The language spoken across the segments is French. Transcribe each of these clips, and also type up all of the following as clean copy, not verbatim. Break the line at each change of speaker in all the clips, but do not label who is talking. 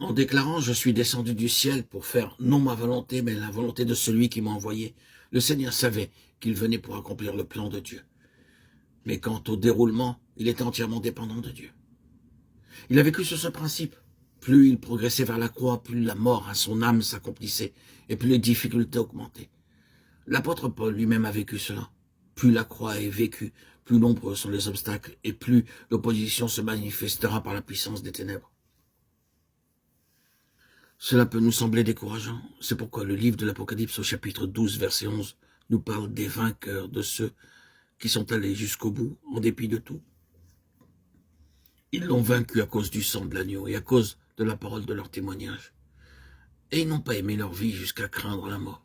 en déclarant « Je suis descendu du ciel pour faire non ma volonté, mais la volonté de celui qui m'a envoyé », le Seigneur savait qu'il venait pour accomplir le plan de Dieu. Mais quant au déroulement, il était entièrement dépendant de Dieu. Il a vécu sur ce principe. Plus il progressait vers la croix, plus la mort à son âme s'accomplissait et plus les difficultés augmentaient. L'apôtre Paul lui-même a vécu cela. Plus la croix est vécue, plus nombreux sont les obstacles et plus l'opposition se manifestera par la puissance des ténèbres. Cela peut nous sembler décourageant. C'est pourquoi le livre de l'Apocalypse au chapitre 12, verset 11, nous parle des vainqueurs, de ceux qui sont allés jusqu'au bout, en dépit de tout. Ils l'ont vaincu à cause du sang de l'agneau et à cause de la parole de leur témoignage. Et ils n'ont pas aimé leur vie jusqu'à craindre la mort.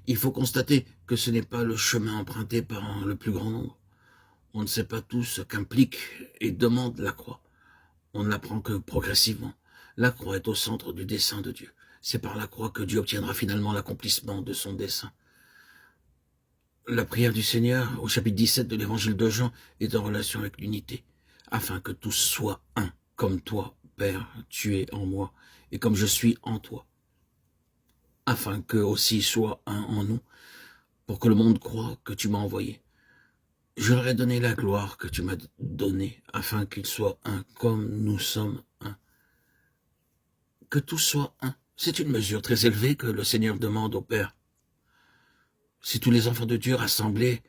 Il faut constater que ce n'est pas le chemin emprunté par le plus grand nombre. On ne sait pas tout ce qu'implique et demande la croix. On ne l'apprend que progressivement. La croix est au centre du dessein de Dieu. C'est par la croix que Dieu obtiendra finalement l'accomplissement de son dessein. La prière du Seigneur, au chapitre 17 de l'évangile de Jean, est en relation avec l'unité, afin que tous soient un, comme toi, Père, tu es en moi, et comme je suis en toi, afin qu'eux aussi soient un en nous, pour que le monde croie que tu m'as envoyé. Je leur ai donné la gloire que tu m'as donnée, afin qu'ils soient un, comme nous sommes un. Que tous soient un. C'est une mesure très élevée que le Seigneur demande au Père. Si tous les enfants de Dieu rassemblés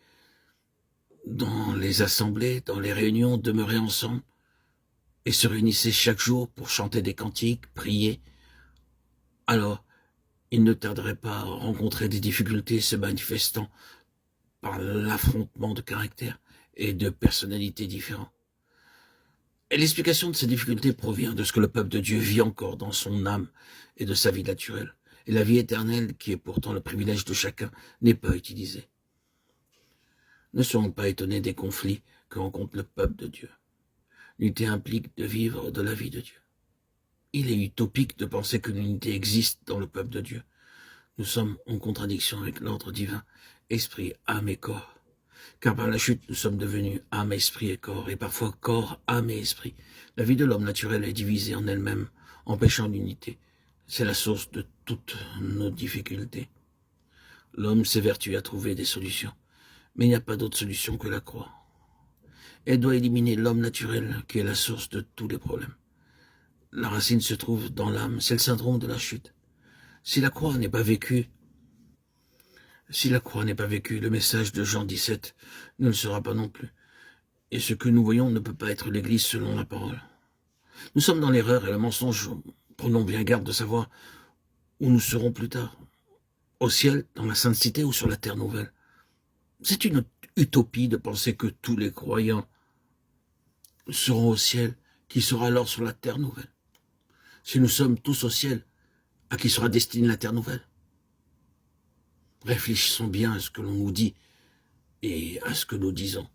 dans les assemblées, dans les réunions, demeuraient ensemble et se réunissaient chaque jour pour chanter des cantiques, prier, alors ils ne tarderaient pas à rencontrer des difficultés se manifestant par l'affrontement de caractères et de personnalités différents. Et l'explication de ces difficultés provient de ce que le peuple de Dieu vit encore dans son âme et de sa vie naturelle. Et la vie éternelle, qui est pourtant le privilège de chacun, n'est pas utilisée. Ne soyons pas étonnés des conflits que rencontre le peuple de Dieu. L'unité implique de vivre de la vie de Dieu. Il est utopique de penser que l'unité existe dans le peuple de Dieu. Nous sommes en contradiction avec l'ordre divin, esprit, âme et corps. Car par la chute, nous sommes devenus âme, esprit et corps, et parfois corps, âme et esprit. La vie de l'homme naturel est divisée en elle-même, empêchant l'unité. C'est la source de toutes nos difficultés. L'homme s'évertue à trouver des solutions, mais il n'y a pas d'autre solution que la croix. Elle doit éliminer l'homme naturel, qui est la source de tous les problèmes. La racine se trouve dans l'âme, c'est le syndrome de la chute. Si la croix n'est pas vécue, le message de Jean 17 ne le sera pas non plus. Et ce que nous voyons ne peut pas être l'Église selon la parole. Nous sommes dans l'erreur et le mensonge. Prenons bien garde de savoir où nous serons plus tard. Au ciel, dans la Sainte Cité ou sur la Terre Nouvelle. C'est une utopie de penser que tous les croyants seront au ciel, qui sera alors sur la Terre Nouvelle. Si nous sommes tous au ciel, à qui sera destinée la Terre Nouvelle? Réfléchissons bien à ce que l'on nous dit et à ce que nous disons.